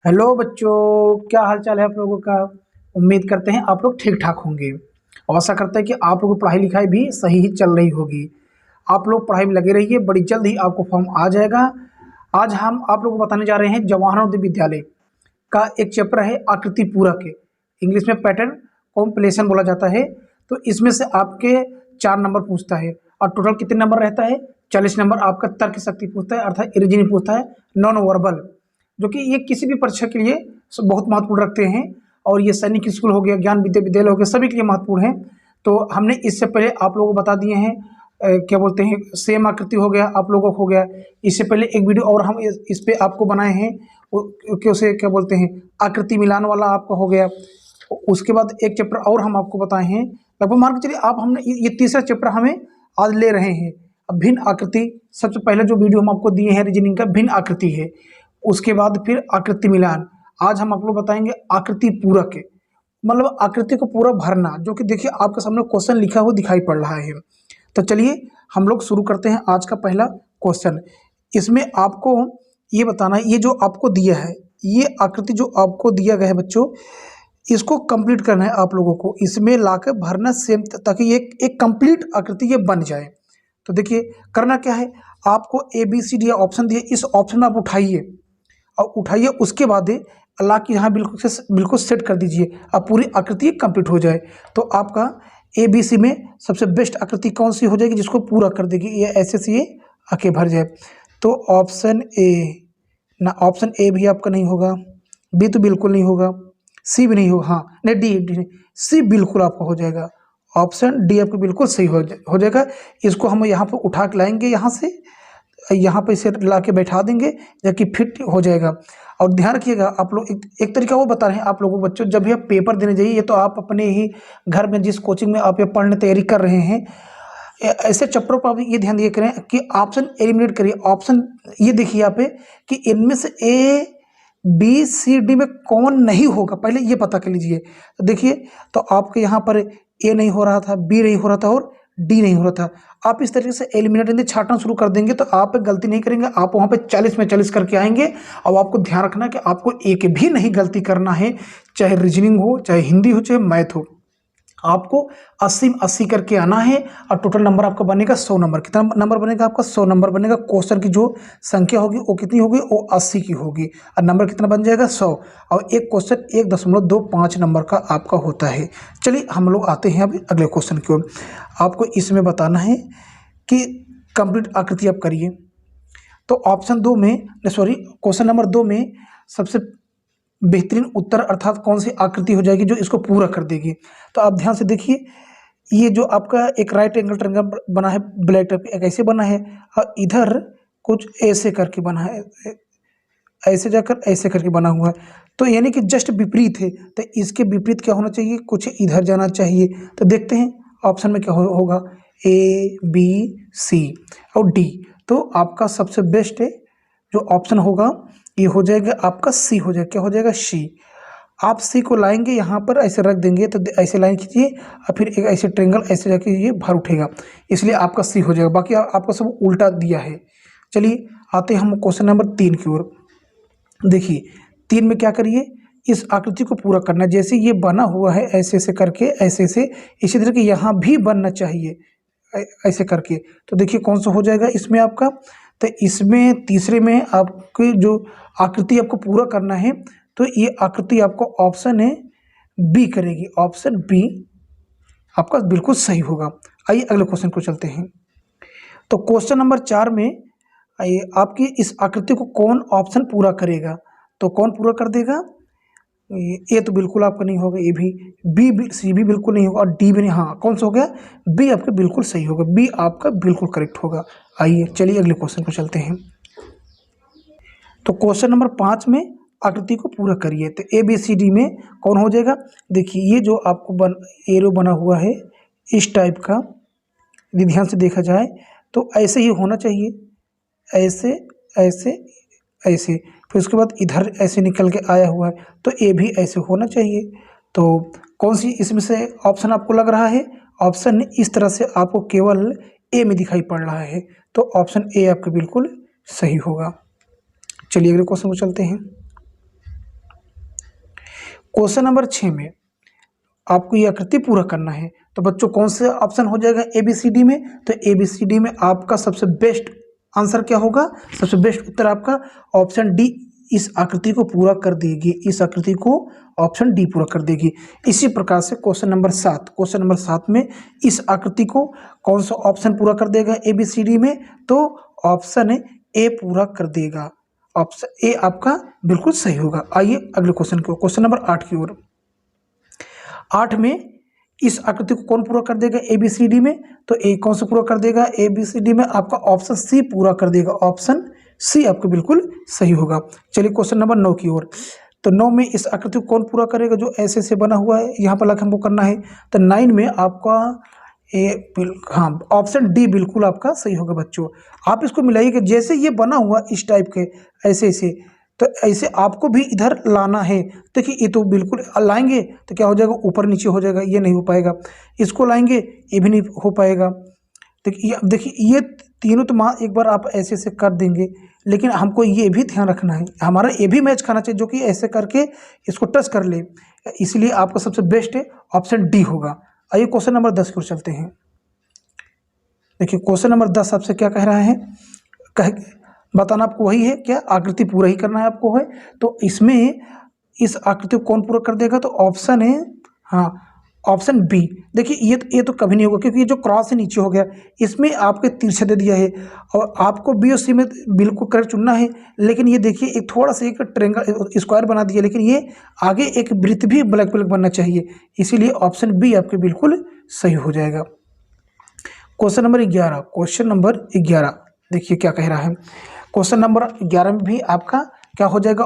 Hello बच्चों, क्या हाल चाल है आप लोगों का। उम्मीद करते हैं आप लोग ठीक ठाक होंगे और आशा करते हैं कि आप लोगों की पढ़ाई लिखाई भी सही ही चल रही होगी। आप लोग पढ़ाई में लगे रहिए, बड़ी जल्द ही आपको फॉर्म आ जाएगा। आज हम आप लोगों को बताने जा रहे हैं जवाहर नवोदय विद्यालय का एक चैप्टर है आकृति पूरक है। इंग्लिश में पैटर्न कॉम्पिलेशन बोला जाता है। तो इसमें से आपके 4 नंबर पूछता है और टोटल कितने नंबर रहता है? 40 नंबर आपका तर्क शक्ति पूछता है, अर्थात रीजनिंग पूछता है, नॉन वर्बल, जो कि ये किसी भी परीक्षा के लिए बहुत महत्वपूर्ण रखते हैं। और ये सैनिक स्कूल हो गया, ज्ञान विद्यालय हो गया, सभी के लिए महत्वपूर्ण है। तो हमने इससे पहले आप लोगों को बता दिए हैं क्या बोलते हैं, सेम आकृति हो गया आप लोगों को हो गया। इससे पहले एक वीडियो और हम इस पे आपको बनाए हैं, कि उसे क्या बोलते हैं, आकृति मिलान वाला आपका हो गया। उसके बाद एक चैप्टर और हम आपको बताए हैं, लगभग मान के चलिए आप, हमने ये तीसरा चैप्टर हमें आज ले रहे हैं। अब भिन्न आकृति, सबसे पहले जो वीडियो हम आपको दिए हैं रीजनिंग का, भिन्न आकृति है। उसके बाद फिर आकृति मिलान। आज हम आप लोग बताएंगे आकृति पूरक है, मतलब आकृति को पूरा भरना, जो कि देखिए आपके सामने क्वेश्चन लिखा हुआ दिखाई पड़ रहा है। तो चलिए हम लोग शुरू करते हैं आज का पहला क्वेश्चन। इसमें आपको ये बताना है, ये जो आपको दिया है, ये आकृति जो आपको दिया गया है बच्चों, इसको कंप्लीट करना है आप लोगों को, इसमें लाकर भरना सेम, ताकि ये एक कंप्लीट आकृति ये बन जाए। तो देखिए करना क्या है, आपको A B C D option दिए, इस ऑप्शन में आप उठाइए और उठाइए, उसके बाद अल्लाह की यहाँ बिल्कुल सेट कर दीजिए, अब पूरी आकृति कंप्लीट हो जाए। तो आपका ए बी सी में सबसे बेस्ट आकृति कौन सी हो जाएगी, जिसको पूरा कर देगी, ये ऐसे से ये आके भर जाए। तो ऑप्शन ए ना, ऑप्शन ए भी आपका नहीं होगा, बी तो बिल्कुल नहीं होगा, सी भी नहीं होगा, हाँ नहीं, डी नहीं, सी बिल्कुल आपका हो जाएगा। ऑप्शन डी आपका बिल्कुल सही हो जाएगा। इसको हम यहाँ पर उठा के लाएंगे, यहाँ पे इसे ला के बैठा देंगे, जबकि फिट हो जाएगा। और ध्यान रखिएगा आप लोग, एक तरीका वो बता रहे हैं आप लोगों को बच्चों, जब भी आप पेपर देने जाइए, ये तो आप अपने ही घर में जिस कोचिंग में आप ये पढ़ने तैयारी कर रहे हैं, ऐसे चैप्टरों पर आप ये ध्यान दिया करें कि ऑप्शन एलिमिनेट करिए। ऑप्शन ये देखिए यहाँ पे कि इनमें से ए बी सी डी में कौन नहीं होगा, पहले ये पता कर लीजिए। तो देखिए, तो आपके यहाँ पर ए नहीं हो रहा था, बी नहीं हो रहा था और डी नहीं हो रहा था। आप इस तरीके से एलिमिनेट छाटना शुरू कर देंगे, तो आप गलती नहीं करेंगे, आप वहाँ पे 40 में 40 करके आएंगे। और आपको ध्यान रखना है कि आपको एक भी नहीं गलती करना है, चाहे रीजनिंग हो, चाहे हिंदी हो, चाहे मैथ हो, आपको 80 में 80 करके आना है। और टोटल नंबर आपका बनेगा 100 नंबर। कितना नंबर बनेगा आपका? 100 नंबर बनेगा। क्वेश्चन की जो संख्या होगी वो कितनी होगी? वो 80 की होगी। और नंबर कितना बन जाएगा? 100। और एक क्वेश्चन 1.25 नंबर का आपका होता है। चलिए हम लोग आते हैं अभी अगले क्वेश्चन की ओर। आपको इसमें बताना है कि कंप्लीट आकृति आप करिए। तो ऑप्शन 2 में, सॉरी, क्वेश्चन नंबर 2 में सबसे बेहतरीन उत्तर अर्थात कौन सी आकृति हो जाएगी जो इसको पूरा कर देगी। तो आप ध्यान से देखिए, ये जो आपका एक राइट एंगल ट्रायंगल बना है, ब्लैक टाइप एक ऐसे बना है, और इधर कुछ ऐसे करके बना है, ऐसे जाकर ऐसे करके बना हुआ है। तो यानी कि जस्ट विपरीत है। तो इसके विपरीत क्या होना चाहिए? कुछ इधर जाना चाहिए। तो देखते हैं ऑप्शन में क्या होगा, ए बी सी और डी। तो आपका सबसे बेस्ट है जो ऑप्शन होगा, ये हो जाएगा आपका सी हो जाएगा। क्या हो जाएगा? सी। आप सी को लाएंगे यहाँ पर, ऐसे रख देंगे, तो ऐसे लाइन खींचिए और फिर एक ऐसे ट्रेंगल ऐसे जाके ये भर उठेगा, इसलिए आपका सी हो जाएगा। बाकी आपका सब उल्टा दिया है। चलिए आते हैं हम क्वेश्चन नंबर 3 की ओर। देखिए 3 में क्या करिए, इस आकृति को पूरा करना। जैसे ये बना हुआ है ऐसे ऐसे करके, ऐसे ऐसे, इसी तरह के यहाँ भी बनना चाहिए ऐसे करके। तो देखिए कौन सा हो जाएगा इसमें आपका। तो इसमें तीसरे में आपकी जो आकृति आपको पूरा करना है, तो ये आकृति आपको ऑप्शन है बी करेगी। ऑप्शन बी आपका बिल्कुल सही होगा। आइए अगले क्वेश्चन को चलते हैं। तो क्वेश्चन नंबर 4 में आइए, आपकी इस आकृति को कौन ऑप्शन पूरा करेगा? तो कौन पूरा कर देगा? ए तो बिल्कुल आपका नहीं होगा, ए भी, बी सी भी बिल्कुल नहीं होगा, और डी भी नहीं। हाँ, कौन सा हो गया? बी आपका बिल्कुल सही होगा, बी आपका बिल्कुल करेक्ट होगा। आइए चलिए अगले क्वेश्चन को चलते हैं। तो क्वेश्चन नंबर 5 में आकृति को पूरा करिए। तो ए बी सी डी में कौन हो जाएगा? देखिए ये जो आपको एरो बना हुआ है इस टाइप का, यदि ध्यान से देखा जाए तो ऐसे ही होना चाहिए, ऐसे ऐसे ऐसे, फिर उसके बाद इधर ऐसे निकल के आया हुआ है, तो ए भी ऐसे होना चाहिए। तो कौन सी इसमें से ऑप्शन आपको लग रहा है? ऑप्शन इस तरह से आपको केवल ए में दिखाई पड़ रहा है, तो ऑप्शन ए आपका बिल्कुल सही होगा। चलिए अगले क्वेश्चन को चलते हैं। क्वेश्चन नंबर 6 में आपको ये आकृति पूरा करना है। तो बच्चों कौन सा ऑप्शन हो जाएगा ए बी सी डी में? तो ए बी सी डी में आपका सबसे बेस्ट आंसर क्या होगा? सबसे बेस्ट उत्तर आपका ऑप्शन डी इस आकृति को पूरा कर देगी। इस आकृति को ऑप्शन डी पूरा कर देगी। इसी प्रकार से क्वेश्चन नंबर 7 में इस आकृति को कौन सा ऑप्शन पूरा कर देगा ए बी सी डी में? तो ऑप्शन ए पूरा कर देगा। ऑप्शन ए आपका बिल्कुल सही होगा। आइए अगले क्वेश्चन की ओर, क्वेश्चन नंबर 8 की ओर। 8 में इस आकृति को कौन पूरा कर देगा ए बी सी डी में? तो ए कौन सा पूरा कर देगा ए बी सी डी में? आपका ऑप्शन सी पूरा कर देगा। ऑप्शन सी आपका बिल्कुल सही होगा। चलिए क्वेश्चन नंबर 9 की ओर। तो 9 में इस आकृति को कौन पूरा करेगा जो ऐसे से बना हुआ है, यहाँ पर लग हमको करना है। तो 9 में आपका हाँ ऑप्शन डी बिल्कुल आपका सही होगा बच्चों। आप इसको मिलाइए कि जैसे ये बना हुआ इस टाइप के ऐसे ऐसे, तो ऐसे आपको भी इधर लाना है। देखिए ये तो बिल्कुल लाएंगे तो क्या हो जाएगा, ऊपर नीचे हो जाएगा, ये नहीं हो पाएगा। इसको लाएंगे ये भी नहीं हो पाएगा। देखिए ये तीनों तो माँ एक बार आप ऐसे ऐसे कर देंगे, लेकिन हमको ये भी ध्यान रखना है, हमारा ये भी मैच खाना चाहिए जो कि ऐसे करके इसको टच कर ले। इसलिए आपका सबसे बेस्ट है ऑप्शन डी होगा। आइए क्वेश्चन नंबर 10 की ओर चलते हैं। देखिए क्वेश्चन नंबर 10 आपसे क्या कह रहा है, बताना आपको वही है क्या, आकृति पूरा ही करना है आपको है। तो इसमें इस आकृति को कौन पूरा कर देगा? तो ऑप्शन है हाँ ऑप्शन बी। देखिए ये तो कभी नहीं होगा क्योंकि ये जो क्रॉस से नीचे हो गया, इसमें आपके तिरछा दे दिया है और आपको बी और सी में बिल्कुल करेक्ट चुनना है। लेकिन ये देखिए एक थोड़ा सा एक ट्रेंगल स्क्वायर बना दिया, लेकिन ये आगे एक वृत्त भी ब्लैक ब्लैक बनना चाहिए, इसीलिए ऑप्शन बी आपके बिल्कुल सही हो जाएगा। क्वेश्चन नंबर 11 देखिए क्या कह रहा है। क्वेश्चन नंबर 11 में भी आपका क्या हो जाएगा,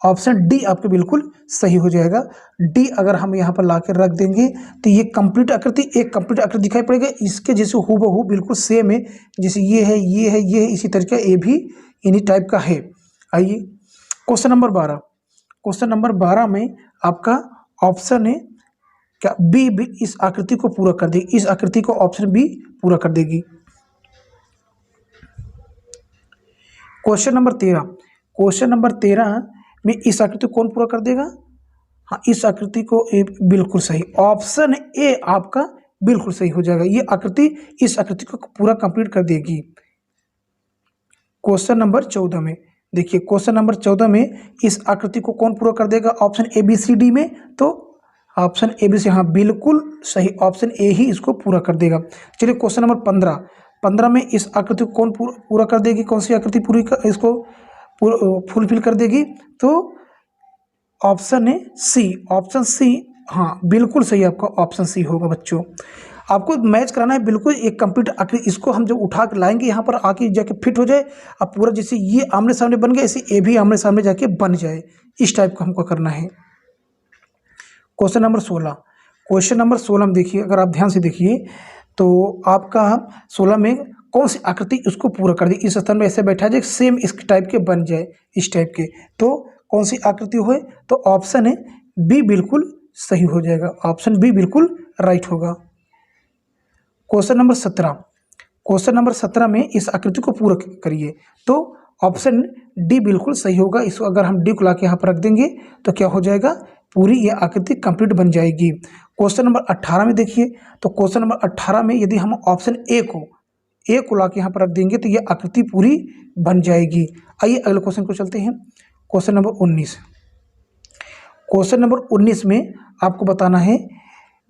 ऑप्शन डी आपके बिल्कुल सही हो जाएगा। डी अगर हम यहाँ पर ला कर रख देंगे तो ये कंप्लीट आकृति दिखाई पड़ेगा, इसके जैसे हूबहू बिल्कुल सेम है, जैसे ये है इसी तरीके ए भी इन्हीं टाइप का है। आइए क्वेश्चन नंबर 12 में आपका ऑप्शन है क्या, बी भी इस आकृति को पूरा कर देगी। इस आकृति को ऑप्शन बी पूरा कर देगी। क्वेश्चन नंबर 13 में इस आकृति को कौन पूरा कर देगा? हाँ इस आकृति को ए बिल्कुल सही, ऑप्शन ए आपका बिल्कुल सही हो जाएगा। ये आकृति इस आकृति को पूरा कंप्लीट कर देगी। क्वेश्चन नंबर 14 में देखिए, क्वेश्चन नंबर 14 में इस आकृति को कौन पूरा कर देगा? Option A B C D में। तो ऑप्शन ए बी सी हाँ बिल्कुल सही, ऑप्शन ए ही इसको पूरा कर देगा। चलिए क्वेश्चन नंबर 15 में इस आकृति को कौन पूरा कर देगी? कौन सी आकृति इसको फुलफिल कर देगी? तो ऑप्शन है सी हाँ बिल्कुल सही, आपका ऑप्शन सी होगा बच्चों। आपको मैच कराना है बिल्कुल एक कंप्लीट आकृति, इसको हम जब उठा कर लाएंगे यहाँ पर आके जाके फिट हो जाए, अब पूरा जैसे ये आमने सामने बन गया ऐसे ए भी आमने सामने जाके बन जाए, इस टाइप का हमको करना है। क्वेश्चन नंबर 16 में देखिए, अगर आप ध्यान से देखिए तो आपका 16 में कौन सी आकृति उसको पूरा कर दी, इस स्थान में ऐसे बैठा जाए सेम इस टाइप के बन जाए, इस टाइप के, तो कौन सी आकृति हो? तो ऑप्शन है बी बिल्कुल सही हो जाएगा, ऑप्शन बी बिल्कुल राइट होगा। क्वेश्चन नंबर 17 में इस आकृति को पूरा करिए, तो ऑप्शन डी बिल्कुल सही होगा। इसको अगर हम डी को ला के यहाँ पर रख देंगे तो क्या हो जाएगा, पूरी ये आकृति कंप्लीट बन जाएगी। क्वेश्चन नंबर 18 में देखिए, तो क्वेश्चन नंबर 18 में यदि हम ऑप्शन ए को ला के यहाँ पर रख देंगे तो ये आकृति पूरी बन जाएगी। आइए अगले क्वेश्चन को चलते हैं। क्वेश्चन नंबर 19 में आपको बताना है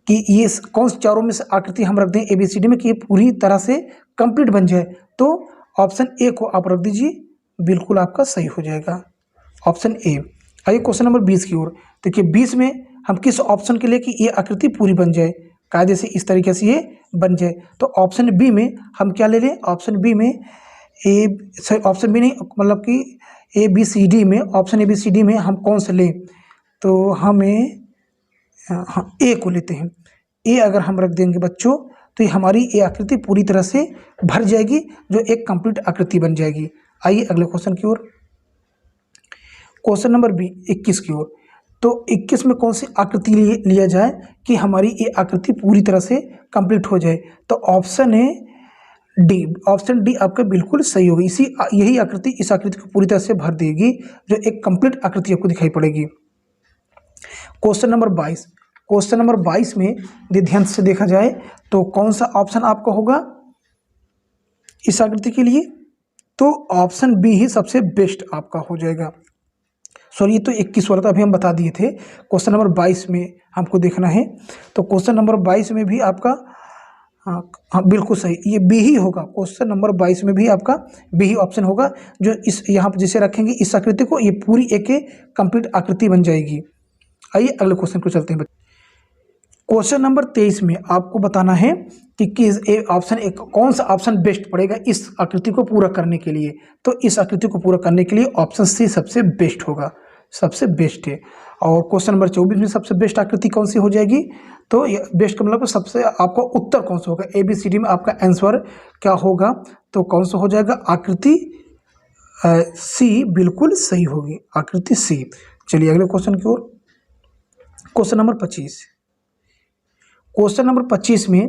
कि ये कौन से चारों में से आकृति हम रख दें ए बी सी डी में कि ये पूरी तरह से कंप्लीट बन जाए। तो ऑप्शन ए को आप रख दीजिए, बिल्कुल आपका सही हो जाएगा, ऑप्शन ए। आइए क्वेश्चन नंबर 20 की ओर। देखिए 20 में हम किस ऑप्शन के लिए कि ये आकृति पूरी बन जाए, कायदे से इस तरीके से ये बन जाए, तो ऑप्शन बी में हम क्या ले लें? ऑप्शन बी में ऑप्शन बी नहीं मतलब कि ए बी सी डी में, option A B C D में हम कौन सा लें? तो हमें हाँ ए को लेते हैं। ए अगर हम रख देंगे बच्चों तो ये हमारी ये आकृति पूरी तरह से भर जाएगी, जो एक कंप्लीट आकृति बन जाएगी। आइए अगले क्वेश्चन की ओर, क्वेश्चन नंबर 21 की ओर। तो 21 में कौन सी आकृति लिया जाए कि हमारी ये आकृति पूरी तरह से कंप्लीट हो जाए? तो ऑप्शन है डी, ऑप्शन डी आपका बिल्कुल सही होगी। यही आकृति इस आकृति को पूरी तरह से भर देगी, जो एक कंप्लीट आकृति आपको दिखाई पड़ेगी। क्वेश्चन नंबर 22, क्वेश्चन नंबर 22 में यदि ध्यान से देखा जाए तो कौन सा ऑप्शन आपका होगा इस आकृति के लिए? तो ऑप्शन बी ही सबसे बेस्ट आपका हो जाएगा। सॉरी, ये तो 21 वाला तो अभी हम बता दिए थे। क्वेश्चन नंबर 22 में हमको देखना है, तो क्वेश्चन नंबर 22 में भी आपका हाँ हाँ बिल्कुल सही, ये बी ही होगा। क्वेश्चन नंबर 22 में भी आपका बी ही ऑप्शन होगा, जो इस यहाँ पर जैसे रखेंगे इस आकृति को, ये पूरी एक कंप्लीट आकृति बन जाएगी। आइए अगले क्वेश्चन को चलते हैं। क्वेश्चन नंबर 23 में आपको बताना है कि किस ऑप्शन एक कौन सा ऑप्शन बेस्ट पड़ेगा इस आकृति को पूरा करने के लिए। तो इस आकृति को पूरा करने के लिए ऑप्शन सी सबसे बेस्ट होगा, सबसे बेस्ट है। और क्वेश्चन नंबर 24 में सबसे बेस्ट आकृति कौन सी हो जाएगी? तो बेस्ट का मतलब सबसे आपका उत्तर कौन सा होगा, ABCD में आपका आंसर क्या होगा? तो कौन सा हो जाएगा? आकृति सी बिल्कुल सही होगी, आकृति सी। चलिए अगले क्वेश्चन की ओर। क्वेश्चन नंबर 25, क्वेश्चन नंबर 25 में,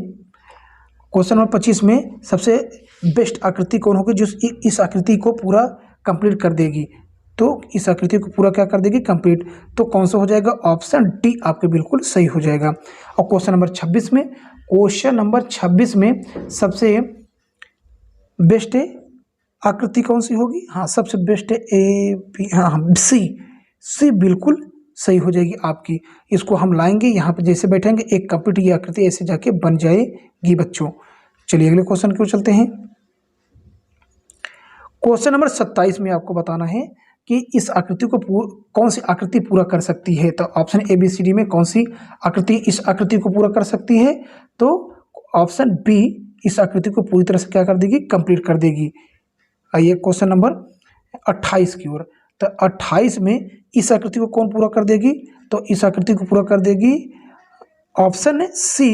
क्वेश्चन नंबर 25 में सबसे बेस्ट आकृति कौन होगी जो इस आकृति को पूरा कंप्लीट कर देगी? तो इस आकृति को पूरा क्या कर देगी? कंप्लीट। तो कौन सा हो जाएगा? ऑप्शन डी आपके बिल्कुल सही हो जाएगा। और क्वेश्चन नंबर 26 में, क्वेश्चन नंबर 26 में सबसे बेस्ट आकृति कौन सी होगी? हाँ सबसे बेस्ट हाँ सी बिल्कुल सही हो जाएगी आपकी। इसको हम लाएंगे यहाँ पे, जैसे बैठेंगे एक कंप्लीट ये आकृति ऐसे जाके बन जाएगी बच्चों। चलिए अगले क्वेश्चन की ओर चलते हैं। क्वेश्चन नंबर 27 में आपको बताना है कि इस आकृति को कौन सी आकृति पूरा कर सकती है। तो ऑप्शन ABCD में कौन सी आकृति इस आकृति को पूरा कर सकती है? तो ऑप्शन बी इस आकृति को पूरी तरह से क्या कर देगी? कंप्लीट कर देगी। आइए क्वेश्चन नंबर 28 की ओर। तो 28 में इस आकृति को कौन पूरा कर देगी? तो इस आकृति को पूरा कर देगी ऑप्शन सी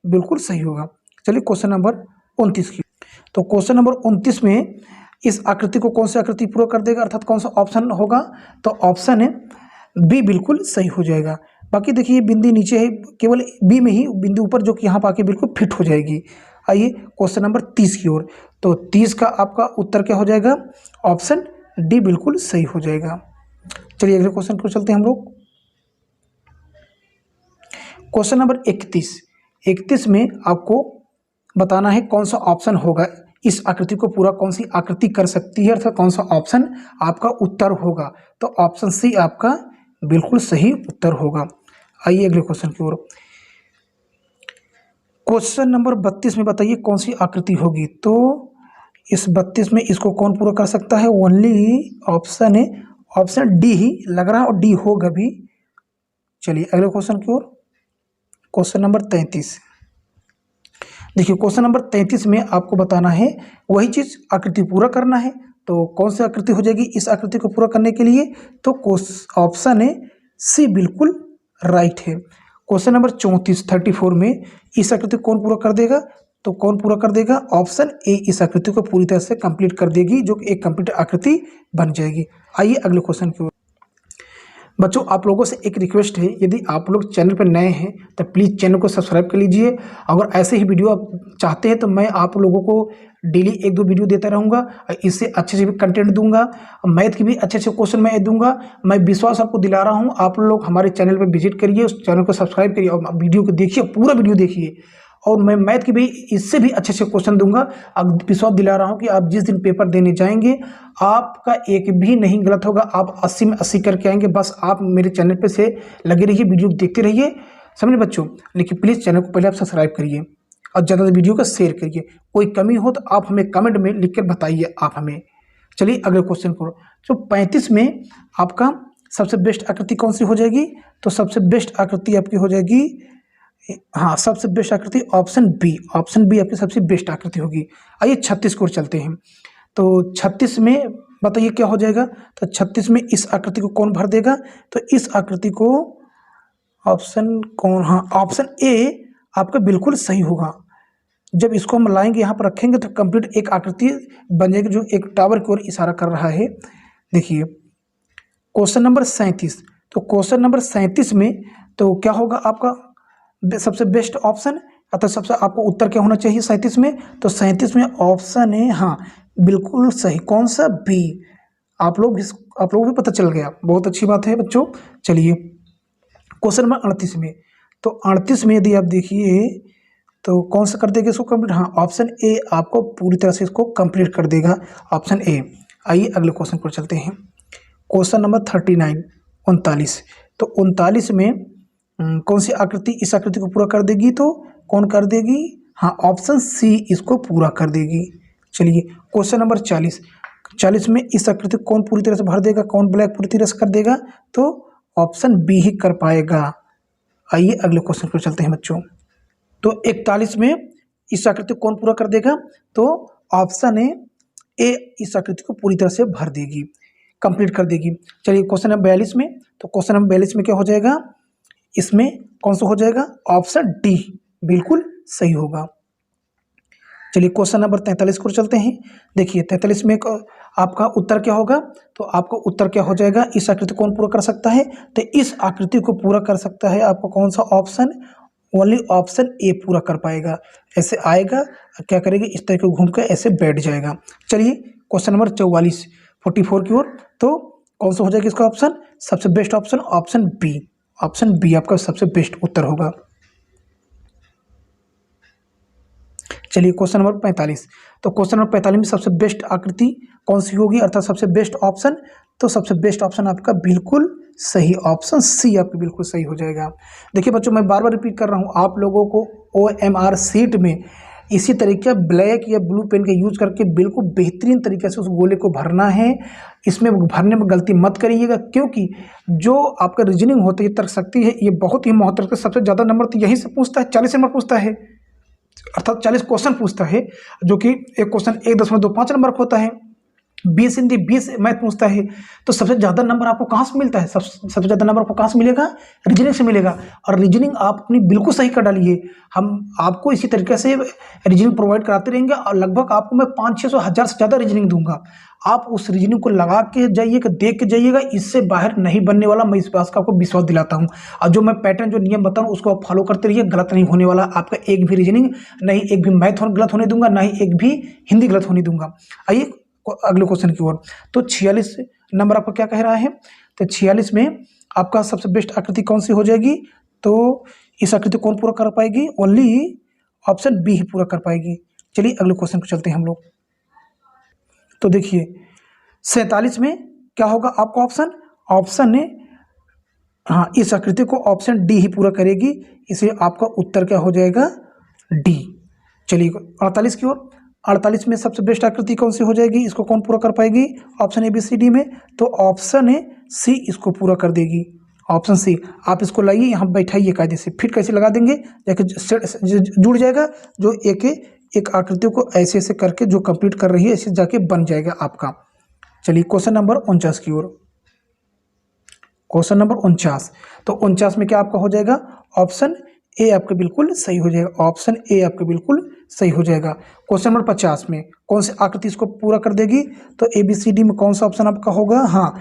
बिल्कुल सही होगा। चलिए क्वेश्चन नंबर 29 की। तो क्वेश्चन नंबर 29 में इस आकृति को कौन सी आकृति पूरा कर देगा, अर्थात कौन सा ऑप्शन होगा? तो ऑप्शन है बी बिल्कुल सही हो जाएगा। बाकी देखिए बिंदी नीचे है, केवल बी में ही बिंदु ऊपर जो कि यहाँ पर आके बिल्कुल फिट हो जाएगी। आइए क्वेश्चन नंबर 30 की ओर। तो 30 का आपका उत्तर क्या हो जाएगा? ऑप्शन डी बिल्कुल सही हो जाएगा। चलिए अगले क्वेश्चन को चलते हैं हम लोग। क्वेश्चन नंबर 31 में आपको बताना है कौन सा ऑप्शन होगा इस आकृति को पूरा, कौन सी आकृति कर सकती है, अर्थात कौन सा ऑप्शन आपका उत्तर होगा। तो ऑप्शन सी आपका बिल्कुल सही उत्तर होगा। आइए अगले क्वेश्चन की ओर। क्वेश्चन नंबर 32 में बताइए कौन सी आकृति होगी। तो इस 32 में इसको कौन पूरा कर सकता है? ओनली ऑप्शन है, ऑप्शन डी ही लग रहा है और डी होगा भी। चलिए अगले क्वेश्चन की ओर। क्वेश्चन नंबर 33, देखिए क्वेश्चन नंबर 33 में आपको बताना है वही चीज आकृति पूरा करना है। तो कौन सी आकृति हो जाएगी इस आकृति को पूरा करने के लिए? तो ऑप्शन है सी बिल्कुल राइट है। क्वेश्चन नंबर 34 में इस आकृति को कौन पूरा कर देगा? तो कौन पूरा कर देगा? ऑप्शन ए इस आकृति को पूरी तरह से कंप्लीट कर देगी, जो कि एक कंप्लीट आकृति बन जाएगी। आइए अगले क्वेश्चन की ओर। बच्चों आप लोगों से एक रिक्वेस्ट है, यदि आप लोग चैनल पर नए हैं तो प्लीज़ चैनल को सब्सक्राइब कर लीजिए। अगर ऐसे ही वीडियो आप चाहते हैं तो मैं आप लोगों को डेली 1-2 वीडियो देता रहूँगा, इससे अच्छे से भी कंटेंट दूंगा, मैथ की भी अच्छे क्वेश्चन मैं दूंगा। मैं विश्वास आपको दिला रहा हूँ, आप लोग हमारे चैनल पर विजिट करिए, उस चैनल को सब्सक्राइब करिए और वीडियो को देखिए, पूरा वीडियो देखिए। और मैं मैथ की भी इससे भी अच्छे क्वेश्चन दूंगा। अब विश्वास दिला रहा हूं कि आप जिस दिन पेपर देने जाएंगे आपका एक भी नहीं गलत होगा, आप 80 में 80 करके आएंगे। बस आप मेरे चैनल पे से लगे रहिए, वीडियो देखते रहिए, समझे बच्चों। लेकिन प्लीज़ चैनल को पहले आप सब्सक्राइब करिए और ज़्यादा वीडियो को शेयर करिए। कोई कमी हो तो आप हमें कमेंट में लिख कर बताइए आप हमें। चलिए अगले क्वेश्चन को। तो 35 में आपका सबसे बेस्ट आकृति कौन सी हो जाएगी? तो सबसे बेस्ट आकृति आपकी हो जाएगी, हाँ सबसे बेस्ट आकृति ऑप्शन बी आपकी सबसे बेस्ट आकृति होगी। आइए 36 को चलते हैं। तो 36 में बताइए क्या हो जाएगा? तो 36 में इस आकृति को कौन भर देगा? तो इस आकृति को ऑप्शन कौन, हाँ ऑप्शन ए आपका बिल्कुल सही होगा। जब इसको हम लाएंगे यहाँ पर रखेंगे तो कंप्लीट एक आकृति बन जाएगी, जो एक टावर की ओर इशारा कर रहा है। देखिए क्वेश्चन नंबर 37। तो क्वेश्चन नंबर 37 में तो क्या होगा आपका सबसे बेस्ट ऑप्शन, अतः सबसे आपको उत्तर क्या होना चाहिए 37 में? तो 37 में ऑप्शन है, हाँ बिल्कुल सही, कौन सा? बी। आप लोग भी पता चल गया, बहुत अच्छी बात है बच्चों। चलिए क्वेश्चन नंबर 38 में, तो 38 में यदि आप देखिए तो कौन सा कर देगा इसको कंप्लीट, हाँ ऑप्शन ए आपको पूरी तरह से इसको कंप्लीट कर देगा, ऑप्शन ए। आइए अगले क्वेश्चन पर चलते हैं। क्वेश्चन नंबर 39 39, तो 39 में कौन सी आकृति इस आकृति को पूरा कर देगी, तो कौन कर देगी, हाँ ऑप्शन सी इसको पूरा कर देगी। चलिए क्वेश्चन नंबर 40 40 में इस आकृति को कौन पूरी तरह से भर देगा, कौन ब्लैक पूरी तरह से कर देगा, तो ऑप्शन बी ही कर पाएगा। आइए अगले क्वेश्चन पर चलते हैं बच्चों। तो 41 में इस आकृति को कौन पूरा कर देगा, तो ऑप्शन ए इस आकृति को पूरी तरह से भर देगी, कंप्लीट कर देगी। चलिए क्वेश्चन नंबर 42 में, तो क्वेश्चन नंबर 42 में क्या हो जाएगा, इसमें कौन सा हो जाएगा, ऑप्शन डी बिल्कुल सही होगा। चलिए क्वेश्चन नंबर 43 को चलते हैं। देखिए 43 में आपका उत्तर क्या होगा, तो आपका उत्तर क्या हो जाएगा, इस आकृति को कौन पूरा कर सकता है, तो इस आकृति को पूरा कर सकता है आपको कौन सा ऑप्शन, ओनली ऑप्शन ए पूरा कर पाएगा। ऐसे आएगा, क्या करेगा, इस तरह को घूम कर ऐसे बैठ जाएगा। चलिए क्वेश्चन नंबर 44 44 की ओर, तो कौन सा हो जाएगा इसका ऑप्शन, सबसे best option option B, option B आपका सबसे बेस्ट उत्तर होगा। चलिए क्वेश्चन नंबर 45, तो क्वेश्चन नंबर 45 में सबसे बेस्ट आकृति कौन सी होगी, अर्थात सबसे बेस्ट ऑप्शन, तो सबसे बेस्ट ऑप्शन आपका बिल्कुल सही ऑप्शन सी आपका बिल्कुल सही हो जाएगा। देखिए बच्चों मैं बार बार रिपीट कर रहा हूँ, आप लोगों को OMR सीट में इसी तरीके ब्लैक या ब्लू पेन का यूज करके बिल्कुल बेहतरीन तरीके से उस गोले को भरना है। इसमें भरने में गलती मत करिएगा, क्योंकि जो आपका रीजनिंग होता है, ये तर्क शक्ति है, ये बहुत ही महत्वपूर्ण, सबसे ज़्यादा नंबर तो यहीं से पूछता है, 40 नंबर पूछता है, अर्थात 40 क्वेश्चन पूछता है, जो कि एक क्वेश्चन 1.25 नंबर का होता है। 20 हिंदी 20 मैथ पूछता है, तो सबसे ज़्यादा नंबर आपको कहाँ से मिलता है, सबसे ज़्यादा नंबर आपको कहाँ से मिलेगा, रीजनिंग से मिलेगा। और रीजनिंग आप अपनी बिल्कुल सही कर डालिए, हम आपको इसी तरीके से रीजनिंग प्रोवाइड कराते रहेंगे, और लगभग आपको मैं 500-600 हज़ार से ज़्यादा रीजनिंग दूंगा। आप उस रीजनिंग को लगा के जाइएगा, देख के जाइएगा, इससे बाहर नहीं बनने वाला, मैं इस बात का आपको विश्वास दिलाता हूँ। और जो मैं पैटर्न जो नियम बताऊँ उसको आप फॉलो करते रहिए, गलत नहीं होने वाला आपका एक भी रीजनिंग, नहीं एक भी मैथ गलत होने दूंगा, ना ही एक भी हिंदी गलत होने दूंगा। आइए अगले क्वेश्चन की ओर। तो 46 नंबर आपका क्या कह रहा है, तो 46 में आपका सबसे बेस्ट आकृति कौन सी हो जाएगी, तो इस आकृति कौन पूरा कर पाएगी, ओनली ऑप्शन बी ही पूरा कर पाएगी। चलिए अगले क्वेश्चन को चलते हैं हम लोग। तो देखिए 47 में क्या होगा आपका ऑप्शन, ऑप्शन ने हाँ इस आकृति को ऑप्शन डी ही पूरा करेगी, इसलिए आपका उत्तर क्या हो जाएगा, डी। चलिए 48 की ओर। 48 में सबसे बेस्ट आकृति कौन सी हो जाएगी, इसको कौन पूरा कर पाएगी, ऑप्शन ABCD में, तो ऑप्शन ए सी इसको पूरा कर देगी, ऑप्शन सी। आप इसको लाइए यहाँ बैठाइए कायदे से, फिट कैसे लगा देंगे, जाके जुड़ जाएगा, जो एक आकृतियों को ऐसे ऐसे करके जो कंप्लीट कर रही है ऐसे जाके बन जाएगा आपका। चलिए क्वेश्चन नंबर 49 की ओर। क्वेश्चन नंबर 49, तो 49 में क्या आपका हो जाएगा, ऑप्शन ए आपका बिल्कुल सही हो जाएगा, ऑप्शन ए आपका बिल्कुल सही हो जाएगा। क्वेश्चन नंबर 50 में कौन सी आकृति इसको पूरा कर देगी, तो ABCD में कौन सा ऑप्शन आपका होगा, हाँ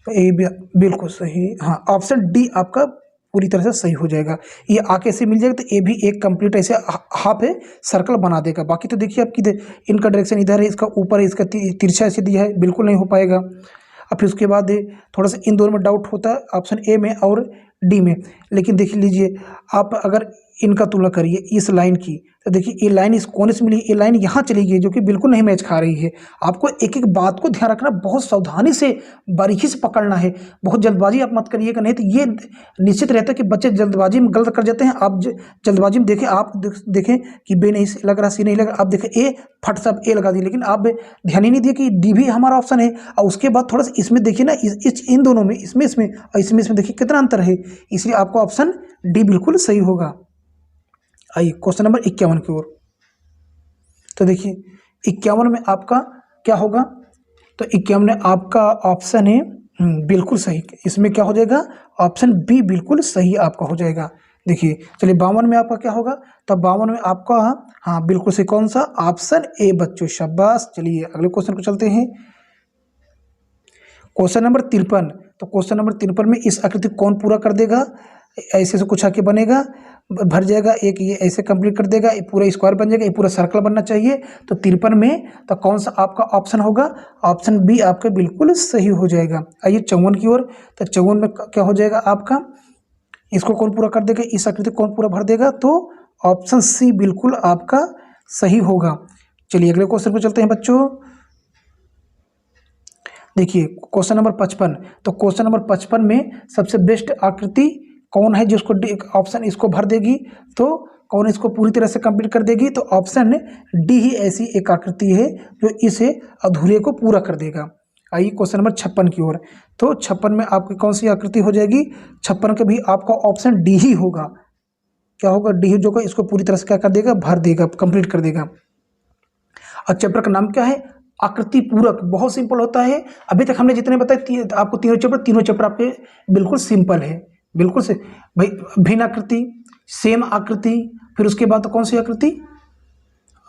तो ए बिल्कुल सही, हाँ ऑप्शन डी आपका पूरी तरह से सही हो जाएगा। ये आके ऐसे मिल जाएगा, तो ए भी एक कंप्लीट ऐसे हाफ है सर्कल बना देगा। बाकी तो देखिए आपकी इनका डायरेक्शन इधर है, इसका ऊपर है, इसका तिरछा ऐसे दिया है, बिल्कुल नहीं हो पाएगा। और फिर उसके बाद थोड़ा सा इन दोनों में डाउट होता है, ऑप्शन ए में और डी में। लेकिन देख लीजिए आप अगर इनका तुलना करिए इस लाइन की, तो देखिए ये लाइन इस कोने से मिली, ये लाइन यहाँ चली गई, जो कि बिल्कुल नहीं मैच खा रही है। आपको एक एक बात को ध्यान रखना, बहुत सावधानी से बारीकी से पकड़ना है, बहुत जल्दबाजी आप मत करिएगा, नहीं तो ये निश्चित रहता है कि बच्चे जल्दबाजी में गलत कर जाते हैं। आप जल्दबाजी में देखें, आप देखें कि बे नहीं लग रहा, सी नहीं लग रहा, आप देखें ए फट सब ए लगा दी, लेकिन आप ध्यान ही नहीं दिए कि डी भी हमारा ऑप्शन है। और उसके बाद थोड़ा सा इसमें देखिए ना, इन दोनों में, इसमें और इसमें देखिए कितना अंतर है, इसलिए आपको ऑप्शन डी बिल्कुल सही होगा। आइए क्वेश्चन नंबर 51 की ओर। तो देखिए 51 में आपका क्या होगा, तो 51 में आपका ऑप्शन है बिल्कुल सही, इसमें क्या हो जाएगा, ऑप्शन बी बिल्कुल सही आपका हो जाएगा। देखिए चलिए 52 में आपका क्या होगा, तो 52 में आपका हाँ बिल्कुल सही कौन सा, ऑप्शन ए बच्चों, शाबाश। चलिए अगले क्वेश्चन को चलते हैं। क्वेश्चन नंबर 53, तो क्वेश्चन नंबर 53 में इस आकृति को कौन पूरा कर देगा, ऐसे से कुछ आके बनेगा, भर जाएगा, एक ये ऐसे कंप्लीट कर देगा, ये पूरा स्क्वायर बन जाएगा, ये पूरा सर्कल बनना चाहिए। तो 53 में तो कौन सा आपका ऑप्शन होगा, ऑप्शन बी आपका बिल्कुल सही हो जाएगा। आइए 54 की ओर। तो 54 में क्या हो जाएगा आपका, इसको कौन पूरा कर देगा, इस आकृति को कौन पूरा भर देगा, तो ऑप्शन सी बिल्कुल आपका सही होगा। चलिए अगले क्वेश्चन पे चलते हैं बच्चों। देखिए क्वेश्चन नंबर 55। तो क्वेश्चन नंबर 55 में सबसे बेस्ट आकृति कौन है जिसको ऑप्शन इसको भर देगी, तो कौन इसको पूरी तरह से कंप्लीट कर देगी, तो ऑप्शन डी ही ऐसी एक आकृति है जो इसे अधूरे को पूरा कर देगा। आइए क्वेश्चन नंबर 56 की ओर। तो 56 में आपकी कौन सी आकृति हो जाएगी, 56 का भी आपका ऑप्शन डी ही होगा। क्या होगा, डी जो को इसको पूरी तरह से क्या कर देगा, भर देगा, कंप्लीट कर देगा। और चैप्टर का नाम क्या है, आकृति पूरक। बहुत सिंपल होता है, अभी तक हमने जितने बताए आपको तीनों चैप्टर आपके बिल्कुल सिंपल है, बिल्कुल से भाई। भिन्न आकृति, सेम आकृति, फिर उसके बाद तो कौन सी आकृति,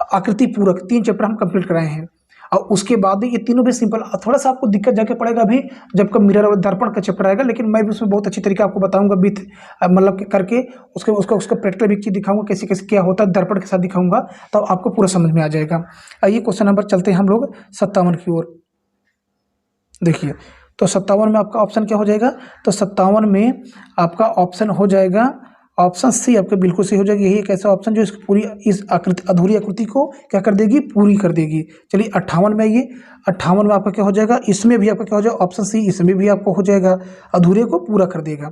आकृति पूरक, 3 चैप्टर हम कंप्लीट कराए हैं। और उसके बाद ये तीनों भी सिंपल। थोड़ा सा आपको दिक्कत जाके पड़ेगा अभी जब का मिरर और दर्पण का चैप्टर आएगा, लेकिन मैं भी उसमें बहुत अच्छी तरीके आपको बताऊंगा विथ मतलब करके उसका प्रैक्टिकल भी चीज दिखाऊंगा, कैसे कैसे क्या होता है, दर्पण के साथ दिखाऊंगा, तो आपको पूरा समझ में आ जाएगा। आइए क्वेश्चन नंबर चलते हैं हम लोग 57 की ओर। देखिए तो 57 में आपका ऑप्शन क्या हो जाएगा, तो 57 में आपका ऑप्शन हो जाएगा ऑप्शन सी, आपके बिल्कुल सही हो जाएगी। यही एक ऐसा ऑप्शन जो इसकी पूरी इस आकृति अधूरी आकृति को क्या कर देगी, पूरी कर देगी। चलिए 58 में आइए। 58 में आपका क्या हो जाएगा, इसमें भी आपका क्या हो जाएगा, ऑप्शन सी, इसमें भी आपको हो जाएगा, अधूरे को पूरा कर देगा।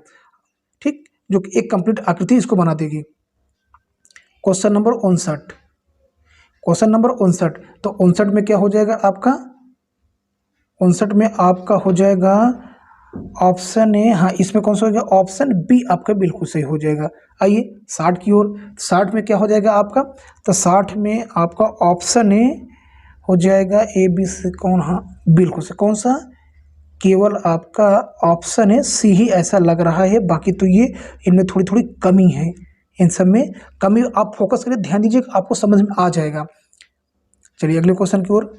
ठीक, जो कि एक कंप्लीट आकृति इसको बना देगी। Question number 59। Question number 59। तो 59 में क्या हो जाएगा आपका, 59 में आपका हो जाएगा ऑप्शन ए, हाँ इसमें कौन सा हो जाएगा, ऑप्शन बी आपका बिल्कुल सही हो जाएगा। आइए 60 की ओर। 60 में क्या हो जाएगा आपका, तो 60 में आपका ऑप्शन ए हो जाएगा, ए बी सी कौन, हाँ बिल्कुल से कौन सा, केवल आपका ऑप्शन है सी ही ऐसा लग रहा है, बाकी तो ये इनमें थोड़ी थोड़ी कमी है, इन सब में कमी। आप फोकस करिए, ध्यान दीजिए, आपको समझ में आ जाएगा। चलिए अगले क्वेश्चन की ओर।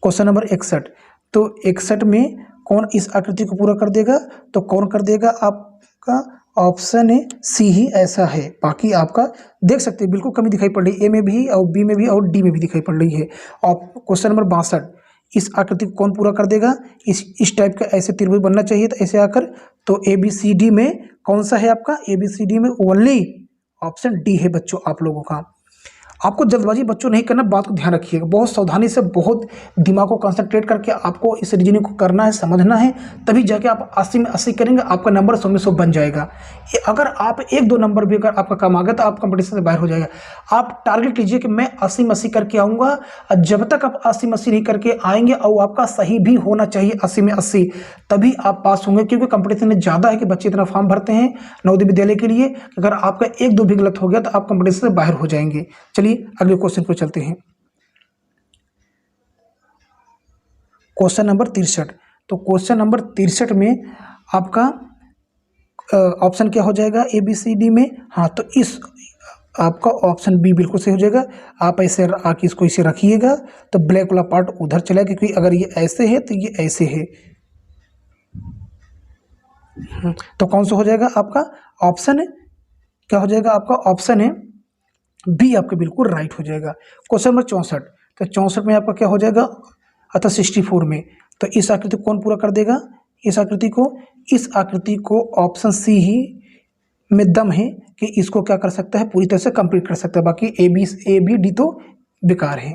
Question number 61। तो 61 में कौन इस आकृति को पूरा कर देगा, तो कौन कर देगा, आपका ऑप्शन है सी ही ऐसा है, बाकी आपका देख सकते हैं बिल्कुल कमी दिखाई पड़ रही है, ए में भी और बी में भी और डी में भी दिखाई पड़ रही है। और क्वेश्चन नंबर 62। इस आकृति को कौन पूरा कर देगा, इस टाइप का ऐसे त्रिभुज बनना चाहिए, तो ऐसे आकर, तो ए बी सी डी में कौन सा है आपका, ए बी सी डी में ओनली ऑप्शन डी है बच्चों आप लोगों का। आपको जल्दबाजी बच्चों नहीं करना, बात को ध्यान रखिएगा, बहुत सावधानी से, बहुत दिमाग को कंसंट्रेट करके आपको इस रीजनिंग को करना है, समझना है, तभी जाके आप 80 में 80 करेंगे, आपका नंबर 100 में 100 बन जाएगा। अगर आप 1-2 नंबर भी अगर आपका कम आ गया तो आप कंपटीशन से बाहर हो जाएगा। आप टारगेट लीजिए कि मैं 80 में 80 करके आऊँगा, और जब तक आप 80 में 80 नहीं करके आएंगे, और आपका सही भी होना चाहिए 80 में 80, तभी आप पास होंगे। क्योंकि कंपटीशन में ज़्यादा है कि बच्चे इतना फॉर्म भरते हैं नवोदय विद्यालय के लिए, अगर आपका 1-2 भी गलत हो गया तो आप कंपटीशन से बाहर हो जाएंगे। चलिए अगले क्वेश्चन पर चलते हैं। Question number 63। तो क्वेश्चन नंबर 63 में आपका ऑप्शन क्या हो जाएगा, ए बी सी डी में, हाँ तो इस आपका ऑप्शन बी बिल्कुल सही हो जाएगा। आप ऐसे आके इसको इसे रखिएगा, तो ब्लैक वाला पार्ट उधर चला, क्योंकि अगर ये ऐसे है तो ये ऐसे है, तो कौन सा हो जाएगा आपका ऑप्शन है, क्या हो जाएगा आपका ऑप्शन है बी, आपका बिल्कुल राइट हो जाएगा। Question number 64। तो 64 में आपका क्या हो जाएगा, अतः 64 में, तो इस आकृति को कौन पूरा कर देगा, इस आकृति को ऑप्शन सी ही में दम है कि इसको क्या कर सकता है, पूरी तरह से कंप्लीट कर सकता है, बाकी ए बी डी तो बेकार है।